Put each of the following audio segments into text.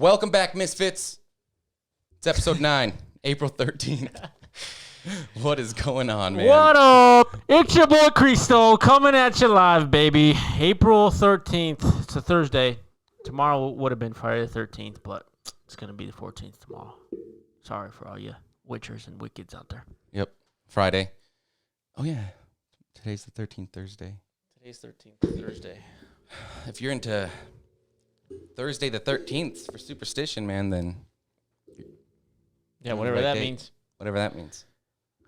Welcome back, Misfits. It's episode 9, April 13th. What is going on, man? What up? It's your boy Cristo coming at you live, baby. April 13th. It's a Thursday. Tomorrow would have been Friday the 13th, but it's going to be the 14th tomorrow. Sorry for all you witchers and wickeds out there. Yep, Friday. Oh, yeah. Today's the 13th Thursday. Today's 13th Thursday. If you're into Thursday the 13th for superstition, man, then... Yeah, whatever that means. Whatever that means.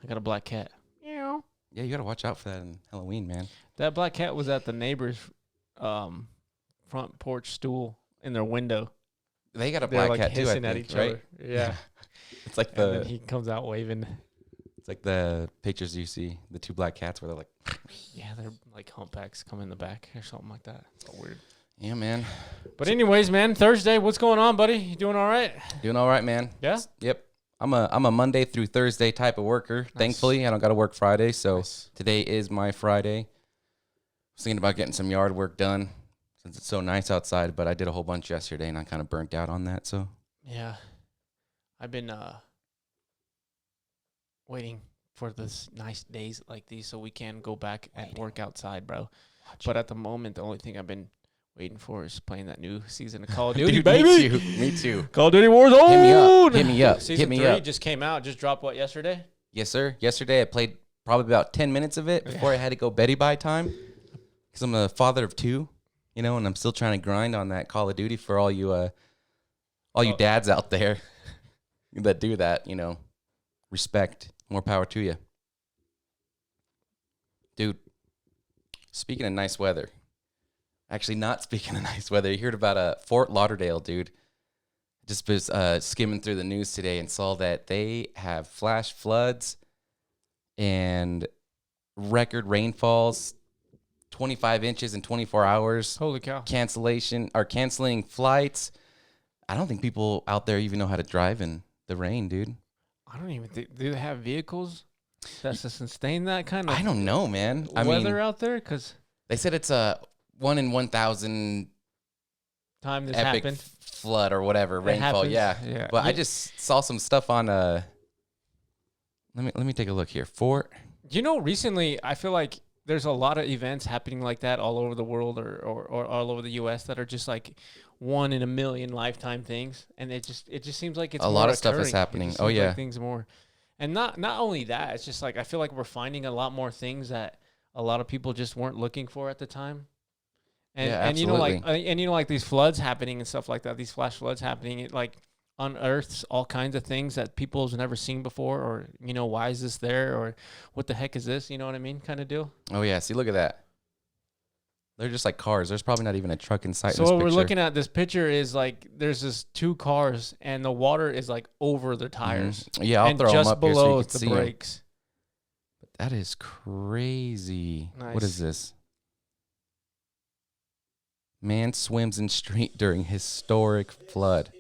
I got a black cat. Yeah, you got to watch out for that in Halloween, man. That black cat was at the neighbor's front porch stool in their window. They got a black cat, too, I think, at each right? other. Yeah. It's like and then he comes out waving. It's like the pictures you see, the two black cats where they're like... Yeah, they're like humpbacks come in the back or something like that. It's all weird. Yeah, man. But anyways, man, Thursday, what's going on, buddy? You doing all right? Doing all right, man. Yeah? Yep. I'm a Monday through Thursday type of worker. Nice. Thankfully, I don't got to work Friday, so Today is my Friday. I was thinking about getting some yard work done since it's so nice outside, but I did a whole bunch yesterday, and I kind of burnt out on that, so. Yeah. I've been waiting for this nice days like these so we can go back and work outside, bro. But at the moment, the only thing I've been waiting for is playing that new season of Call of Duty, Dude, baby. Me too. Call of Duty Warzone. Hit me up. Season 3 just came out. Just dropped what, yesterday? Yes, sir. Yesterday I played probably about 10 minutes of it before I had to go Betty by time because I'm a father of 2, and I'm still trying to grind on that Call of Duty for all you dads out there that do that, respect. More power to you. Dude, speaking of nice weather. Actually, not speaking of nice weather. You heard about Fort Lauderdale, dude. Just was skimming through the news today and saw that they have flash floods and record rainfalls, 25 inches in 24 hours. Holy cow. Canceling flights. I don't think people out there even know how to drive in the rain, dude. I don't even think. Do they have vehicles that's to sustain that kind of I don't know, man. weather out there? Because they said it's a 1 in 1,000 time this epic happened. Flood or whatever, rainfall. Yeah. But I just saw some stuff on let me take a look here. Recently I feel like there's a lot of events happening like that all over the world or all over the US that are just like 1 in a million lifetime things, and it just seems like it's a lot of stuff is happening. Oh yeah. Like things more. And not only that, it's just like I feel like we're finding a lot more things that a lot of people just weren't looking for at the time. And, yeah, absolutely. And like these floods happening and stuff like that, these flash floods happening, it like unearths all kinds of things that people have never seen before, or why is this there, or what the heck is this? You know what I mean, kind of deal. Oh yeah, see, look at that. They're just like cars. There's probably not even a truck in sight. So what we're looking at, this picture is like there's this 2 cars, and the water is like over the tires. Mm-hmm. Yeah, I'll throw them up here so you can see the brakes. But that is crazy. Nice. What is this? Man swims in street during historic flood.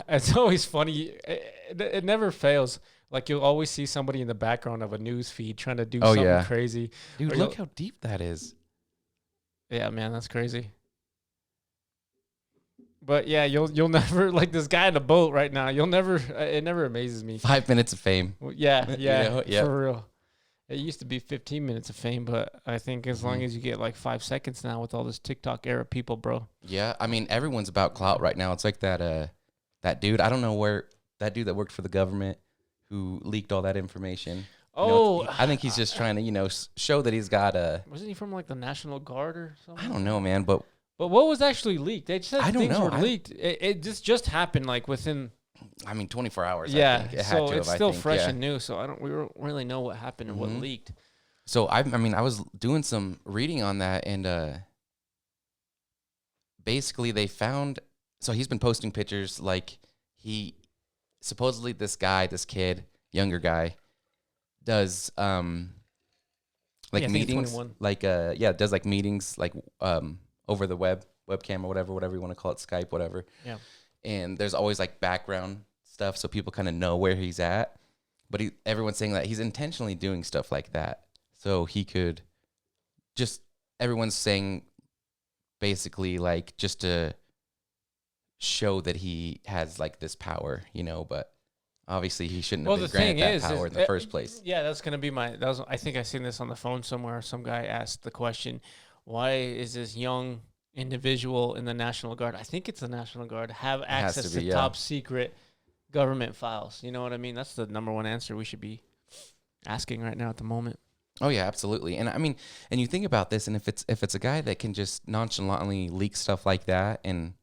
It's always funny. It never fails. Like you'll always see somebody in the background of a news feed trying to do something crazy. Dude, look how deep that is. Yeah, man, that's crazy. But yeah, you'll never, like this guy in the boat right now. It never amazes me. 5 minutes of fame. Yeah, for real. It used to be 15 minutes of fame, but I think as long as you get like 5 seconds now with all this TikTok era people, bro. Yeah, I mean, everyone's about clout right now. It's like that dude, I don't know where, that dude that worked for the government who leaked all that information. I think he's just trying to, show that he's got a... Wasn't he from like the National Guard or something? I don't know, man, but... But what was actually leaked? They just said things were leaked. It just happened like within... 24 hours. Yeah, I think. It had so to it's still fresh and new. So we don't really know what happened and what leaked. So I was doing some reading on that, and basically they found. So he's been posting pictures like he supposedly this kid, younger guy, does meetings, does like meetings like over the webcam or whatever you want to call it, Skype, whatever. Yeah. And there's always like background stuff so people kind of know where he's at. But everyone's saying that he's intentionally doing stuff like that. So he could everyone's saying basically like just to show that he has like this power, but obviously he shouldn't have Well, been the granted thing that is, power in the first place. yeah, that's gonna be my. That was. I think I seen this on the phone somewhere. Some guy asked the question, "Why is this young individual in the National Guard? I think it's the National Guard have has access to be, to yeah. top secret government files." You know what I mean? That's the number one answer we should be asking right now at the moment. Oh yeah, absolutely. And I mean, and you think about this, and if it's a guy that can just nonchalantly leak stuff like that, and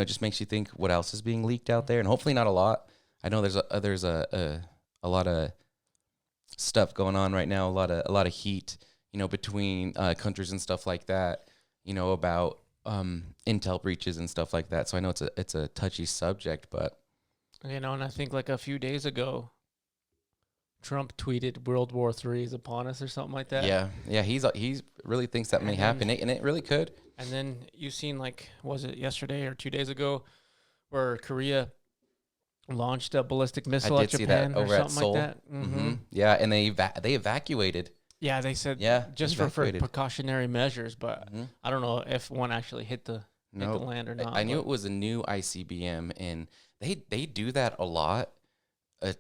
just makes you think what else is being leaked out there, and hopefully not a lot. I know there's a lot of stuff going on right now, a lot of heat, between countries and stuff like that, about intel breaches and stuff like that. So I know it's a touchy subject, but And I think like a few days ago, Trump tweeted World War III is upon us or something like that. yeah, he's really thinks that may happen, and it really could. And then you seen like, was it yesterday or 2 days ago, where Korea launched a ballistic missile at Japan that over or at something Seoul. like that. Mm-hmm. Yeah, and they evacuated. Yeah, they said just for evacuated. precautionary measures, but I don't know if one actually hit the land or not. I knew it was a new ICBM, and they do that a lot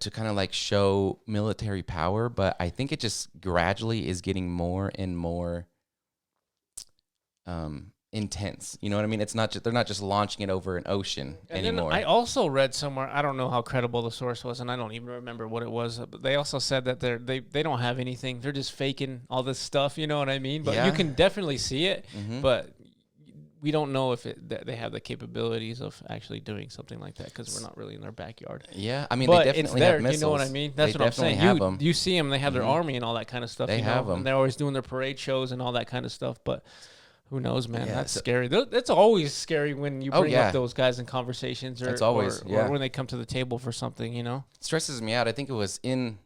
to kind of like show military power, but I think it just gradually is getting more and more intense. You know what I mean? It's not they're not just launching it over an ocean anymore. Then I also read somewhere, I don't know how credible the source was, and I don't even remember what it was, but they also said that they don't have anything. They're just faking all this stuff, you know what I mean? But you can definitely see it, but we don't know if they have the capabilities of actually doing something like that because we're not really in their backyard. Yeah, I mean, but they definitely have missiles. You know what I mean? That's what I'm saying. You see them, they have their army and all that kind of stuff. They have them. And they're always doing their parade shows and all that kind of stuff, but who knows, man? That's scary. That's always scary when you bring up those guys in conversations or when they come to the table for something, It stresses me out. I think it was in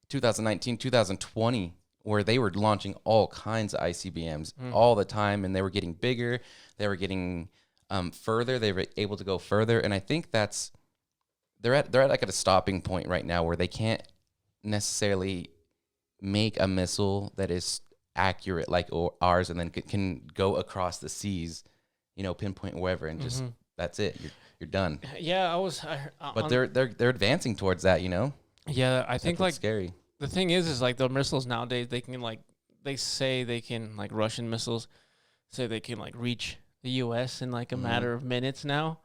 2019, 2020, where they were launching all kinds of ICBMs all the time, and they were getting bigger. They were getting further. They were able to go further, and I think they're at like at a stopping point right now where they can't necessarily make a missile that is accurate like ours, and then can go across the seas, pinpoint wherever, and just that's it. You're done. Yeah, but they're advancing towards that. Yeah, I think like scary. The thing is like the missiles nowadays, they say they can, like Russian missiles say they can like reach the U.S. in like a matter of minutes now.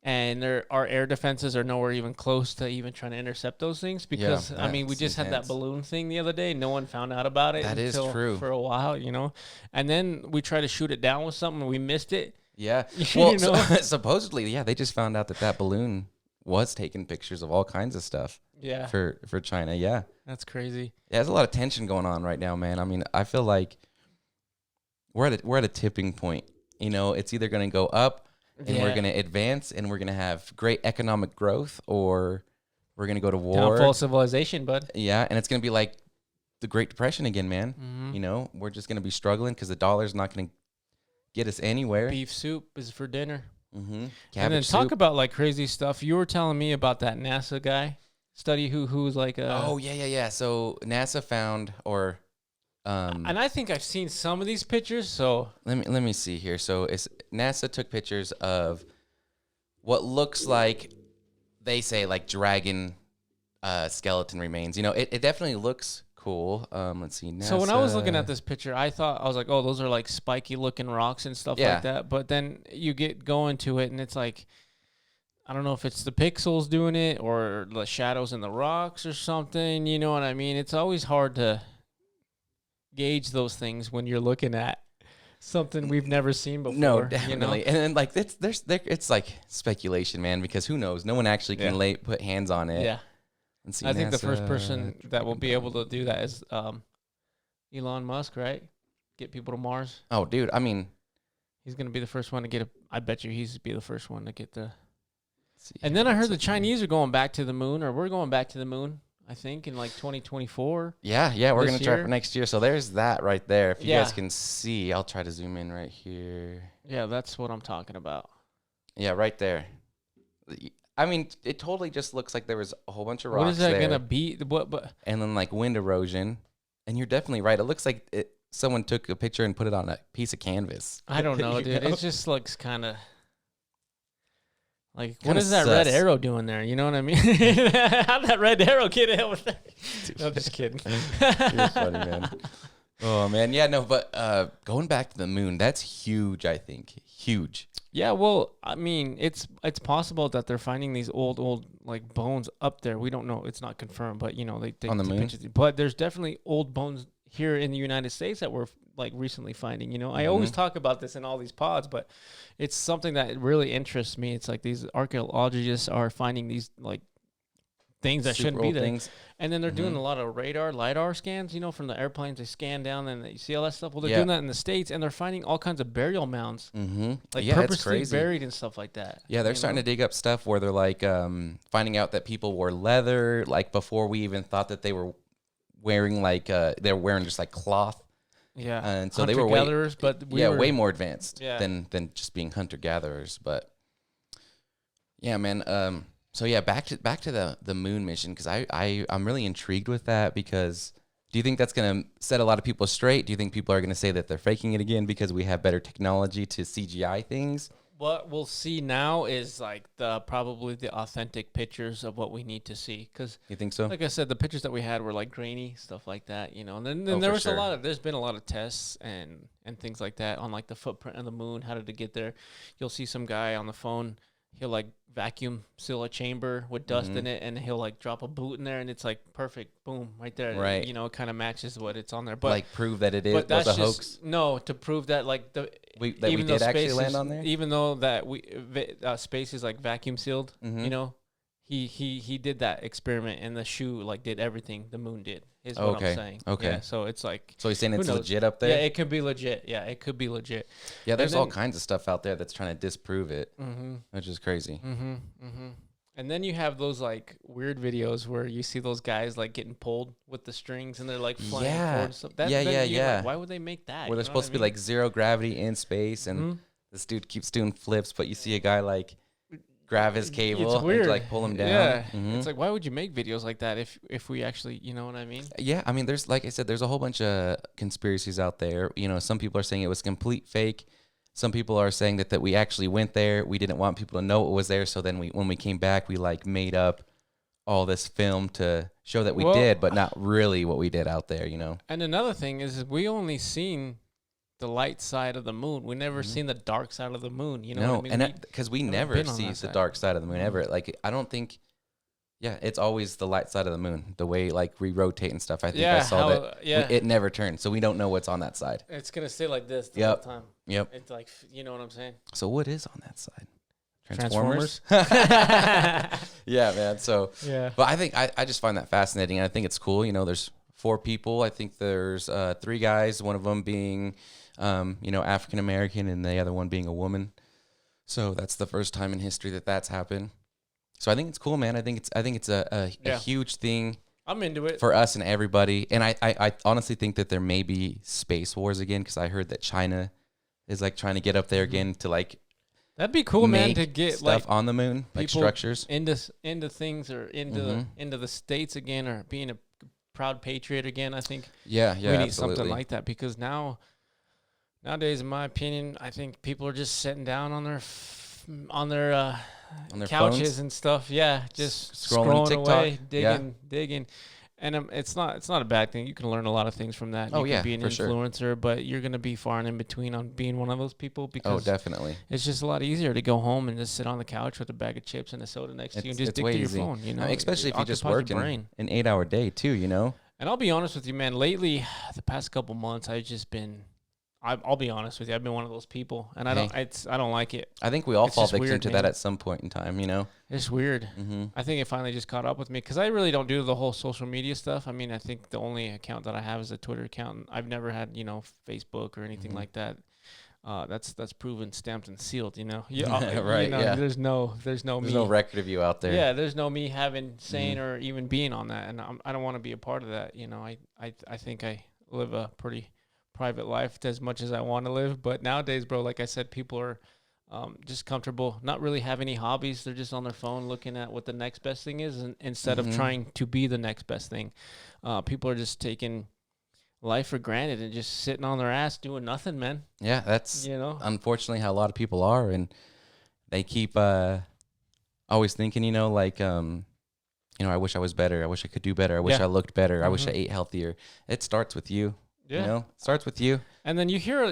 And our air defenses are nowhere even close to even trying to intercept those things because, we just had that balloon thing the other day. No one found out about it. That is true. For a while, And then we tried to shoot it down with something and we missed it. Yeah. Well, supposedly, they just found out that balloon was taking pictures of all kinds of stuff. Yeah. For China, yeah. That's crazy. Yeah, there's a lot of tension going on right now, man. I mean, I feel like we're at a tipping point. It's either going to go up and we're going to advance and we're going to have great economic growth, or we're going to go to war. Downfall of civilization, bud. Yeah, and it's going to be like the Great Depression again, man. We're just going to be struggling because the dollar's not going to get us anywhere. Beef soup is for dinner. Mm-hmm. And then talk about like crazy stuff. You were telling me about that NASA guy study who's like a... Oh, yeah. So NASA found and I think I've seen some of these pictures, so... Let me see here. So NASA took pictures of what looks like, they say, like dragon skeleton remains. It definitely looks cool. Let's see. NASA. So when I was looking at this picture, I was like, oh, those are like spiky looking rocks and stuff like that. But then you get going to it and it's like, I don't know if it's the pixels doing it or the shadows in the rocks or something. You know what I mean? It's always hard to gauge those things when you're looking at something we've never seen before. No, definitely. And then like it's like speculation, man, because who knows? No one actually can put hands on it. Yeah. I think the first person that will be able to do that is Elon Musk, right? Get people to Mars. Oh, dude. I mean, he's going to be the first one to get I bet you he's be the first one to get the... And then I heard the Chinese are going back to the moon, or we're going back to the moon, I think, in like 2024. Yeah, we're going to try for next year. So there's that right there. If you guys can see, I'll try to zoom in right here. Yeah, that's what I'm talking about. Yeah, right there. I mean, it totally just looks like there was a whole bunch of rocks. What is that going to be? And then like wind erosion. And you're definitely right. It looks like someone took a picture and put it on a piece of canvas. I don't know, You dude. know? It just looks kind of like, what Kinda is that red sus. arrow doing there? You know what I mean? How'd that red arrow get in with that? No, just kidding. You're funny, man. Oh man, yeah, no, but going back to the moon, that's huge. I think huge. Yeah, well, I mean, it's possible that they're finding these old like bones up there. We don't know; it's not confirmed, but you know, they On the take moon? pictures. But there's definitely old bones here in the United States that we're like recently finding. You know, I always talk about this in all these pods, but it's something that really interests me. It's like these archaeologists are finding these like things that Super shouldn't be old there. things. And then they're doing a lot of lidar scans, you know, from the airplanes. They scan down and you see all that stuff. Well, they're Yeah. doing that in the States, and they're finding all kinds of burial mounds, like Yeah, it's purposely crazy. buried and stuff like that. Yeah, they're you starting know? to dig up stuff where they're like finding out that people wore leather, like before we even thought that they were wearing like they were wearing just like cloth. Yeah, And so they were way, hunter-gatherers, but we were, way more advanced Yeah. than just being hunter gatherers. But yeah, man. So yeah, back to the moon mission, because I'm really intrigued with that. Because do you think that's gonna set a lot of people straight? Do you think people are gonna say that they're faking it again because we have better technology to CGI things? What we'll see now is like probably the authentic pictures of what we need to see. Because, You think so? like I said, the pictures that we had were like grainy stuff like that, you know. And then Oh, there for was sure. there's been a lot of tests and things like that on like the footprint of the moon. How did it get there? You'll see some guy on the phone. He'll like vacuum seal a chamber with dust Mm-hmm. in it, and he'll like drop a boot in there, and it's like perfect, boom, right there. Right. You know, it kind of matches what it's on there. But Like prove that it but was that's a just hoax. no to prove that like That we even though did actually space land is- on there. even though that space is like vacuum sealed, Mhm. you know, he did that experiment, and the shoe like did everything the moon did. Is what Okay, I'm saying. okay. Yeah, so it's like So he's saying who it's knows? legit up Yeah, there. it could be legit. Yeah, it could be legit. Yeah, there's all then- kinds of stuff out there that's trying to disprove it, Mm-hmm. which is crazy. Mm-hmm. Mm-hmm. And then you have those like weird videos where you see those guys like getting pulled with the strings, and they're like flying Yeah. forward. And stuff. Yeah, then yeah, you're like, yeah. why would they make that? Where You there's know what supposed I to be mean? like zero gravity in space, and Mhm. this dude keeps doing flips, but you see a guy like grab his cable It's weird. and like pull him down. Yeah, Mhm. it's like why would you make videos like that if we actually, you know what I mean? Yeah, I mean, there's like I said, there's a whole bunch of conspiracies out there. You know, some people are saying it was complete fake. Some people are saying that we actually went there. We didn't want people to know it was there. So then when we came back, we like made up all this film to show that we Well- did, but not really what we did out there, you know? And another thing is we only seen the light side of the moon. We never seen the dark side of the moon. You know No, what I mean? and because we haven't never been on see that the side. dark side of the moon ever. Like, I don't think, yeah, it's always the light side of the moon. The way like we rotate and stuff. I think I Yeah, saw how- that yeah. it never turns, so we don't know what's on that side. It's gonna stay like this the Yep. whole time. Yep. It's like, you know what I'm saying? So what is on that side? Transformers? Yeah, man. So, Yeah. but I think I just find that fascinating. And I think it's cool. You know, there's 4 people. I think there's 3 guys. One of them being, African American, and the other one being a woman. So that's the first time in history that that's happened. So I think it's cool, man. I think it's a Yeah. huge thing I'm into it. for us and everybody. And I honestly think that there may be space wars again, because I heard that China is like trying to get up there again to like That'd be cool, man, make to get stuff like on the moon, like people structures. into things or into the states again, or being a proud patriot again. I think Yeah, we yeah, need absolutely. something like that, because nowadays, in my opinion, I think people are just sitting down on their On their couches phones? and stuff. Yeah, just Scrolling scrolling TikTok. away, Yeah. digging. And it's not a bad thing. You can learn a lot of things from that. Oh, you yeah, can be an for sure. influencer, but you're gonna be far and in between on being one of those people, Oh, because definitely. it's just a lot easier to go home and just sit on the couch with a bag of chips and a soda next to you and just dig way through your easy. phone. You know, especially It if you just occupies work your in brain. an 8-hour day too. You know. And I'll be honest with you, man. Lately, the past couple months, I've just been. I'll be honest with you. I've been one of those people, and I don't like it. I think we all It's fall just victim weird, to man. that at some point in time. You know. It's weird. Mm-hmm. I think it finally just caught up with me, because I really don't do the whole social media stuff. I mean, I think the only account that I have is a Twitter account. And I've never had, Facebook or anything Mhm. like that. That's proven, stamped, and sealed. You know, you, Right, yeah. There's no There's me. no record of you out there. Yeah, there's no me having saying Mm-hmm. or even being on that, and I don't want to be a part of that. You know, I think I live a pretty private life as much as I want to live. But nowadays, bro, like I said, people are just comfortable, not really have any hobbies. They're just on their phone looking at what the next best thing is, and instead Mhm. of trying to be the next best thing. People are just taking life for granted and just sitting on their ass doing nothing, man. Yeah, that's unfortunately how a lot of people are, and they keep always thinking, like, I wish I was better. I wish I could do better. I wish I looked better. I wish I ate healthier. It starts with you. Yeah. It starts with you. And then you hear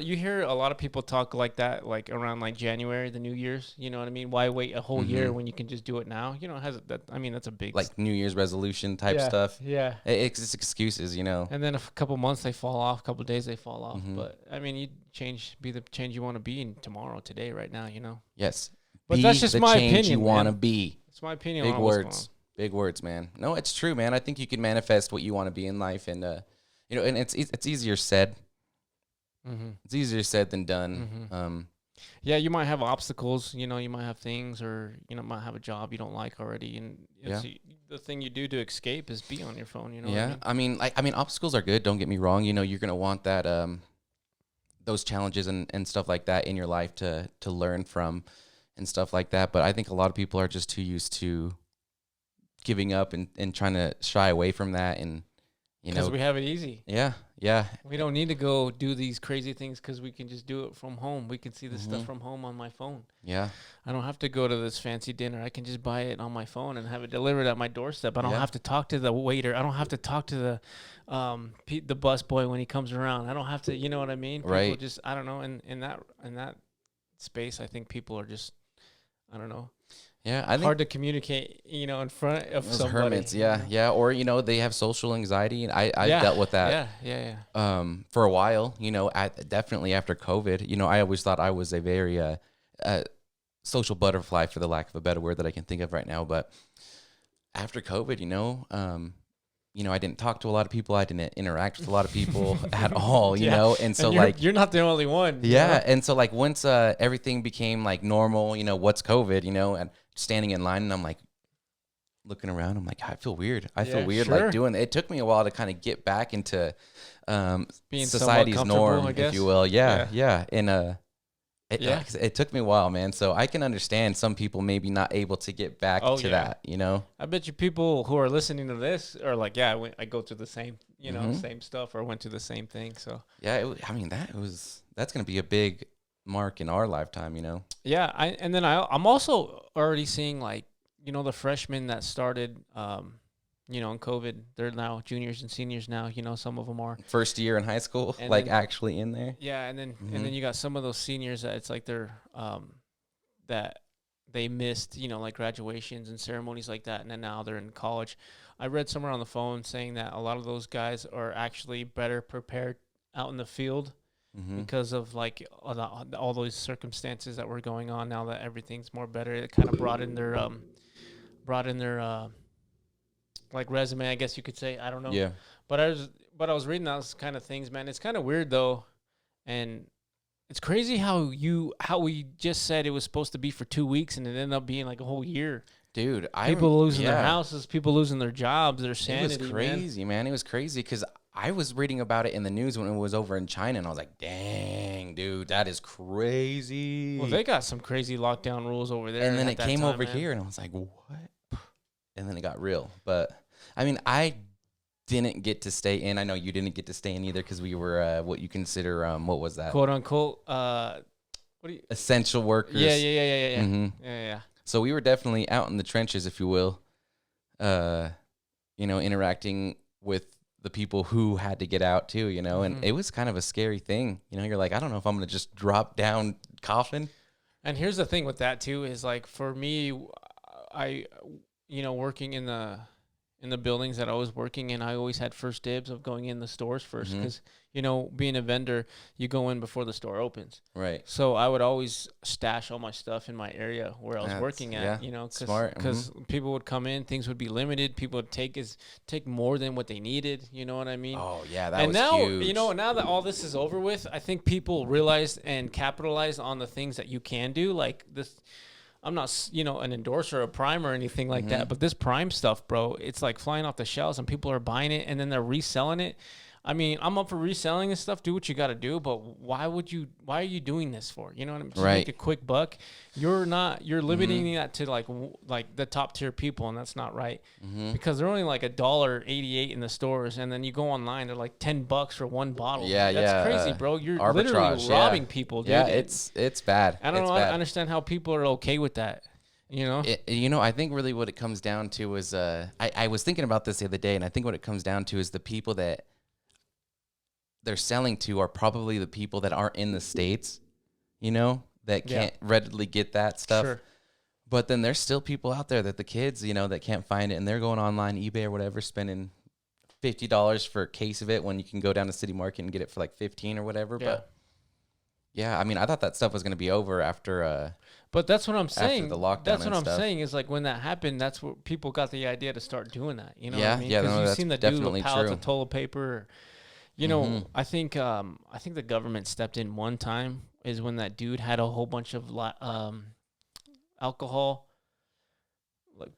a lot of people talk like that, like around like January, the New Year's. You know what I mean? Why wait a whole year when you can just do it now? It has that. I mean, that's a big like New Year's resolution type stuff. Yeah. It's excuses, And then a couple months they fall off, a couple days they fall off. But I mean, you be the change you want to be in tomorrow, today, right now. Yes. But that's just my opinion. You want to be. It's my opinion. Big words. Big words, man. No, it's true, man. I think you can manifest what you want to be in life, and and it's easier said. It's easier said than done. Yeah, you might have obstacles. You might have things, or might have a job you don't like already, and the thing you do to escape is be on your phone. Yeah, what I mean? Obstacles are good. Don't get me wrong. You're gonna want that those challenges and stuff like that in your life to learn from and stuff like that. But I think a lot of people are just too used to giving up and trying to shy away from that, and because we have it easy. Yeah. We don't need to go do these crazy things because we can just do it from home. We can see this stuff from home on my phone. Yeah. I don't have to go to this fancy dinner. I can just buy it on my phone and have it delivered at my doorstep. I don't have to talk to the waiter. I don't have to talk to the bus boy when he comes around. I don't have to, you know what I mean? People right. just, I don't know. In that space, I think people are just, I don't know. Yeah, I think hard to communicate, in front of those somebody. Hermits, yeah, or they have social anxiety, and I dealt with that. Yeah. For a while, definitely after COVID, I always thought I was a very social butterfly, for the lack of a better word that I can think of right now. But after COVID, I didn't talk to a lot of people. I didn't interact with a lot of people at all, you know? And so you're not the only one. Yeah. And so once everything became normal, what's COVID, and standing in line, and I'm looking around, I'm I feel weird. I feel weird doing it. It took me a while to kind of get back into being society's norm, if you will. Yeah. And it took me a while, man. So I can understand some people maybe not able to get back to that, I bet you people who are listening to this are I go through the same, same stuff, or went through the same thing. So yeah, that's going to be a big mark in our lifetime, Yeah, I'm also already seeing the freshmen that started in COVID, they're now juniors and seniors now. Some of them are first year in high school, and actually in there. Yeah, and then you got some of those seniors that it's they're that they missed, graduations and ceremonies like that, and then now they're in college. I read somewhere on the phone saying that a lot of those guys are actually better prepared out in the field because of all those circumstances that were going on. Now that everything's more better, it kind of brought in their resume, I guess you could say. I don't know. Yeah. But I was reading those kind of things, man. It's kind of weird though, and it's crazy how we just said it was supposed to be for 2 weeks, and it ended up being a whole year. Dude, people losing their houses, people losing their jobs, their sanity. It was crazy, man. It was crazy because I was reading about it in the news when it was over in China, and I was like, "Dang, dude, that is crazy." Well, they got some crazy lockdown rules over there, and then it came over here, and I was like, "What?" And then it got real. But I mean, I didn't get to stay in. I know you didn't get to stay in either because we were what you consider what was that? Quote unquote. Essential workers. Yeah. Yeah. So we were definitely out in the trenches, if you will, interacting with the people who had to get out too, and it was kind of a scary thing. You're like, I don't know if I'm going to just drop down coughing. And here's the thing with that too, is for me, I, working in the buildings that I was working in, I always had first dibs of going in the stores first because, being a vendor, you go in before the store opens. Right. So I would always stash all my stuff in my area where I was working at, because people would come in, things would be limited. People would take more than what they needed. You know what I mean? Oh, yeah, that was huge. Now that all this is over with, I think people realize and capitalize on the things that you can do, like this. I'm not, an endorser of Prime or anything like that, but this Prime stuff, bro, it's flying off the shelves and people are buying it and then they're reselling it. I mean, I'm up for reselling and stuff. Do what you got to do, but why are you doing this for? You know what I mean? Just Right. make a quick buck. You're limiting that to like the top tier people, and that's not right. Because they're only like $1.88 in the stores, and then you go online, they're like $10 for one bottle. Yeah, that's crazy, bro. You're literally arbitrage, robbing people, dude. Yeah, it's bad. I don't It's know. bad. I understand how people are okay with that. You know? I think really what it comes down to is I was thinking about this the other day, and I think what it comes down to is the people that they're selling to are probably the people that aren't in the States, that can't readily get that stuff. Sure. But then there's still people out there that the kids, that can't find it, and they're going online, eBay or whatever, spending $50 for a case of it when you can go down to City Market and get it for like $15 or whatever. Yeah. But yeah, I mean, I thought that stuff was going to be over after. But that's what I'm saying. the lockdown That's what and I'm stuff. saying is like when that happened, that's what people got the idea to start doing that. You know Yeah, what I mean? yeah, no, you've that's seen the dude definitely with pallets true. of toilet paper. I think the government stepped in one time is when that dude had a whole bunch of alcohol. Like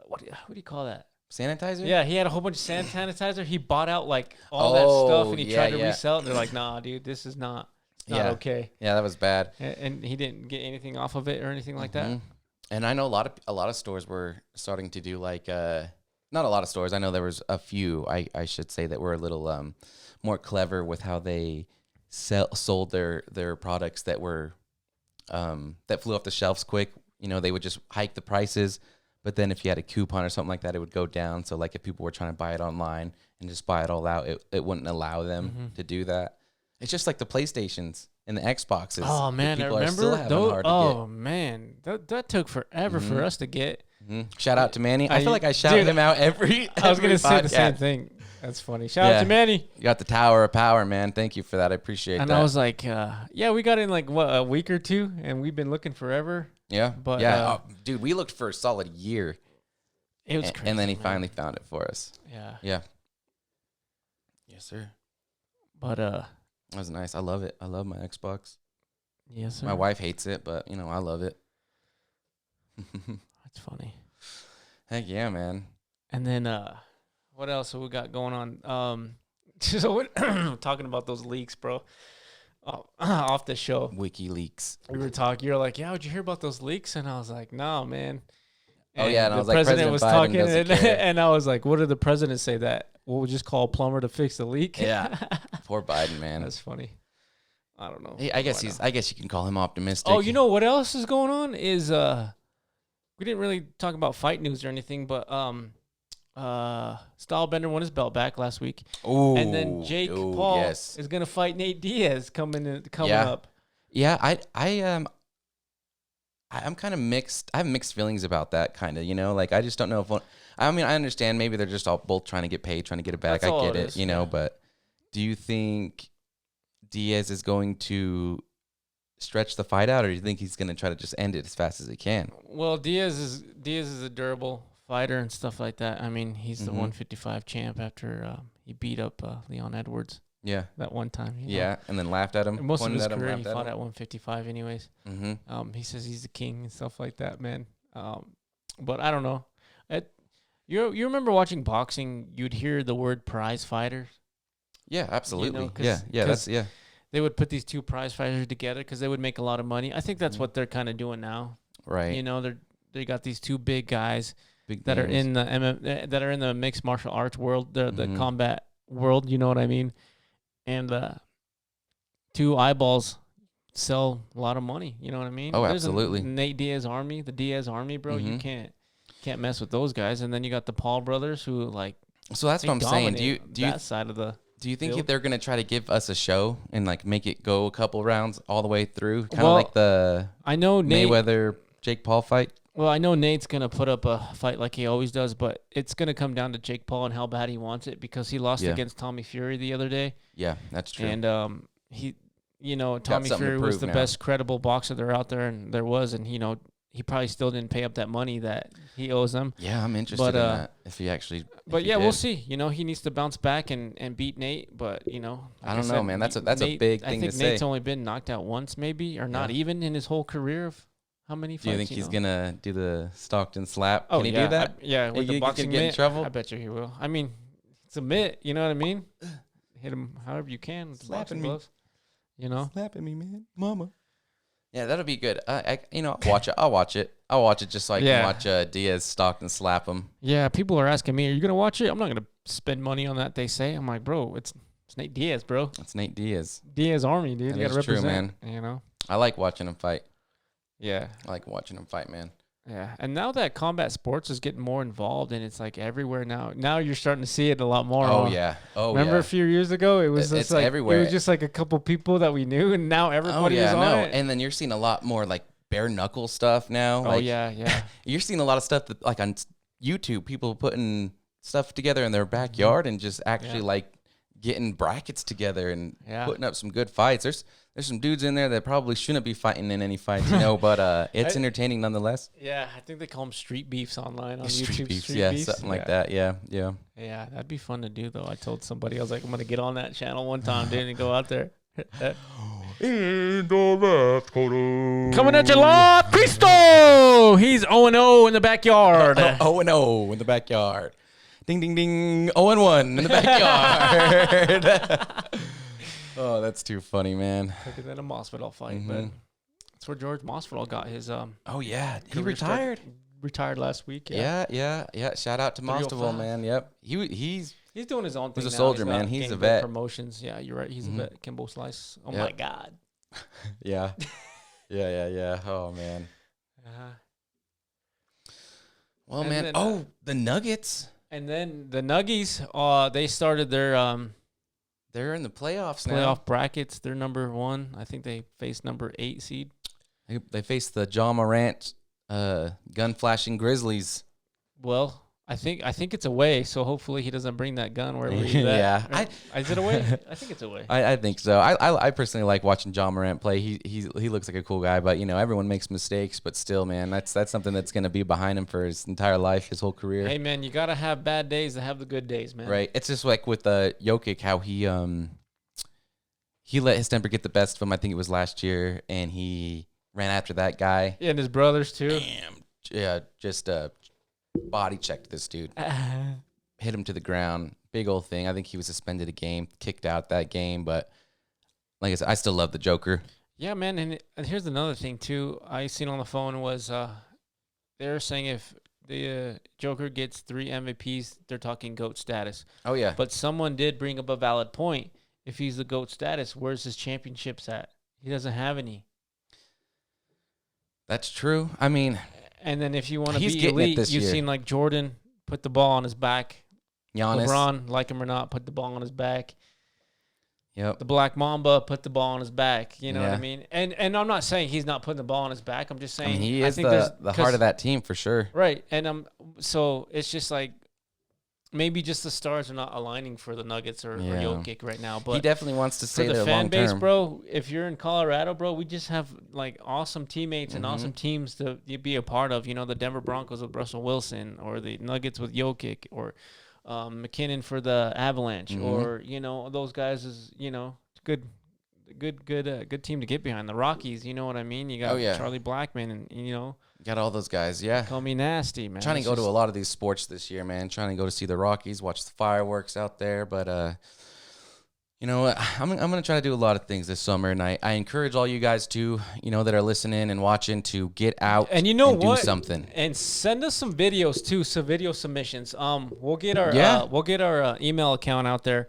what do you call that? Sanitizer? Yeah, he had a whole bunch of sanitizer. He bought out like all that stuff and he tried to resell it. And they're like, nah, dude, this is not. It's not okay. Yeah, that was bad. And he didn't get anything off of it or anything like that. And I know a lot of stores were starting to do like not a lot of stores. I know there was a few. I should say that were a little more clever with how they sold their products that were that flew off the shelves quick. They would just hike the prices, but then if you had a coupon or something like that, it would go down. So like if people were trying to buy it online and just buy it all out, it wouldn't allow them to do that. It's just like the PlayStations and the Xboxes. Oh man, I remember those. Oh man, that took forever for us to get. Shout out to Manny. I feel like I shout him out every. I was gonna say podcast. the same thing. That's funny. Shout out to Manny. You got the Tower of Power, man. Thank you for that. I appreciate that. And I was like, yeah, we got in like a week or two, and we've been looking forever. Yeah, but dude, we looked for a solid year. It was crazy, and then he finally found it for us. Yeah. Yeah. Yes, sir. But that was nice. I love it. I love my Xbox. Yes, sir. My wife hates it, but I love it. That's funny. Heck yeah, man. And then what else have we got going on? So talking about those leaks, bro. Off the show. WikiLeaks. We were talking. You're like, yeah, did you hear about those leaks? And I was like, no, man. And and I was like, president was Biden talking, doesn't care. and I was like, what did the president say that we'll just call a plumber to fix the leak? Yeah. Poor Biden, man. That's funny. I don't know. I guess you can call him optimistic. Oh, you know what else is going on is we didn't really talk about fight news or anything, but Stylebender won his belt back last week. Ooh, and then Jake Paul is gonna fight Nate Diaz coming up. Yeah, I'm kind of mixed. I have mixed feelings about that kind of, like I just don't know if I understand maybe they're just all both trying to get paid, trying to get it back. That's I get it, but do you think Diaz is going to stretch the fight out, or do you think he's going to try to just end it as fast as he can? Well, Diaz is a durable fighter and stuff like that. I mean, he's the 155 champ after he beat up Leon Edwards. Yeah, that one time. Yeah, and then laughed at him. And most of his career, he fought at 155, anyways. Mm-hmm. He says he's the king and stuff like that, man. But I don't know. You remember watching boxing? You'd hear the word prize fighters. Yeah, absolutely. That's They would put these two prize fighters together because they would make a lot of money. I think that's what they're kind of doing now. Right. They got these two big guys that names. are in the that are in the mixed martial arts world, the combat world. You know what I mean? And two eyeballs sell a lot of money. You know what I mean? Oh, There's absolutely. Nate Diaz army, the Diaz army, bro. You can't mess with those guys. And then you got the Paul brothers who like. So that's what I'm saying. Do you that side of the? Do you think field? they're gonna try to give us a show and like make it go a couple rounds all the way through, kind of like the Mayweather Jake Paul fight? Well, I know Nate's going to put up a fight like he always does, but it's going to come down to Jake Paul and how bad he wants it because he lost against Tommy Fury the other day. Yeah, that's true. And Tommy Fury was the best credible boxer there was, and he probably still didn't pay up that money that he owes them. Yeah, I'm interested in that if he actually. But yeah, we'll see. He needs to bounce back and beat Nate, but I don't know, man. That's a big thing to say. I think Nate's only been knocked out once, maybe, or not even in his whole career of. How many fights? Do you think he's going to do the Stockton slap? Oh, Can he do that? Yeah, with the boxing get in trouble? I bet you he will. I mean, submit. You know what I mean? Hit him however you can with the Slapping boxing me. gloves. You know? Slapping me, man. Mama. Yeah, that'll be good. I'll watch it. I'll watch it. I'll watch it just so I can watch Diaz Stockton slap him. Yeah, people are asking me, are you going to watch it? I'm not going to spend money on that, they say. I'm like, bro, it's Nate Diaz, bro. It's Nate Diaz. Diaz Army, dude. You got to represent. True, man. You know? I like watching him fight. Yeah. I like watching him fight, man. Yeah, and now that combat sports is getting more involved, and it's like everywhere now. Now you're starting to see it a lot more. Oh yeah. Oh Remember a few years ago, it was just like everywhere. It was just like a couple people that we knew, and now everybody is on it. And then you're seeing a lot more like bare knuckle stuff now. Oh like, yeah. You're seeing a lot of stuff that like on YouTube, people putting stuff together in their backyard and just actually like getting brackets together and putting up some good fights. There's some dudes in there that probably shouldn't be fighting in any fights, but it's entertaining nonetheless. Yeah, I think they call them street beefs online on Street YouTube. beefs, Street beefs. something like that. Yeah. Yeah, that'd be fun to do though. I told somebody, I was like, I'm gonna get on that channel one time, dude, and go out there. In the left corner. Coming at you live, Cristo! He's 0-0 in the backyard. 0-0 in the backyard. Ding, ding, ding. 0-1 in the backyard. Oh, that's too funny, man. Quicker than a Masvidal fight, but that's where George Masvidal got his. Oh yeah, he retired. Retired last week. Yeah. Shout out to Masvidal, man. Yep, he's doing his own thing. He's a soldier, man. He's a vet. Promotions. Yeah, you're right. He's a vet. Kimbo Slice. Oh my God. Yeah. Oh man. Well, and man. Then, the Nuggets. And then the Nuggies. They started their They're in the playoff brackets. They're number 1. I think they face number 8 seed. They face the John Morant gun flashing Grizzlies. Well, I think it's away, so hopefully he doesn't bring that gun wherever he's at. Is it away? I think it's away. I think so. I personally like watching John Morant play. He looks like a cool guy, but everyone makes mistakes. But still, man, that's something that's gonna be behind him for his entire life, his whole career. Hey, man, you gotta have bad days to have the good days, man. Right. It's just like with Jokic, how he let his temper get the best of him. I think it was last year, and he ran after that guy. Yeah, and his brothers too. Damn. Yeah, just body checked this dude. Hit him to the ground. Big old thing. I think he was suspended a game, kicked out that game. But like I said, I still love the Joker. Yeah, man. And here's another thing, too. I seen on the phone was they're saying if the Joker gets 3 MVPs, they're talking GOAT status. Oh, yeah. But someone did bring up a valid point. If he's the GOAT status, where's his championships at? He doesn't have any. That's true. I mean... And then if you want to be elite, you've seen like Jordan put the ball on his back. Giannis. LeBron, like him or not, put the ball on his back. Yep. The Black Mamba put the ball on his back. You know what I mean? And I'm not saying he's not putting the ball on his back. I'm just saying he is the heart of that team for sure. Right. And so it's just like maybe just the stars are not aligning for the Nuggets or Jokic right now. But he definitely wants to stay there long term. For the fan base, bro, if you're in Colorado, bro, we just have like awesome teammates and awesome teams to be a part of. The Denver Broncos with Russell Wilson, or the Nuggets with Jokic, or McKinnon for the Avalanche, or those guys is good team to get behind. The Rockies, you know what I mean? You got Charlie Blackmon, and got all those guys, yeah. Call me nasty, man. Trying to go to a lot of these sports this year, man. Trying to go to see the Rockies, watch the fireworks out there. But, you know what? I'm going to try to do a lot of things this summer. And I encourage all you guys to, that are listening and watching to get out and do something. And send us some videos, too, some video submissions. We'll get our email account out there,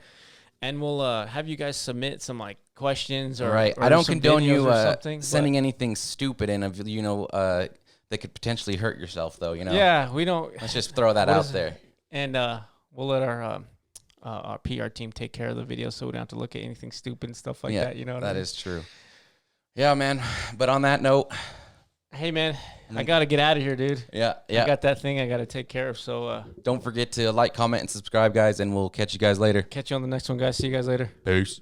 and we'll have you guys submit some, like, questions or right. Or I don't condone you sending but anything stupid in that could potentially hurt yourself, though. Yeah, we don't. Let's just throw that out there. And we'll let our PR team take care of the video, so we don't have to look at anything stupid and stuff like that. You know what I mean? Is true. Yeah, man. But on that note, hey, man, I gotta get out of here, dude. Yeah. I got that thing I gotta take care of. So don't forget to like, comment, and subscribe, guys, and we'll catch you guys later. Catch you on the next one, guys. See you guys later. Peace.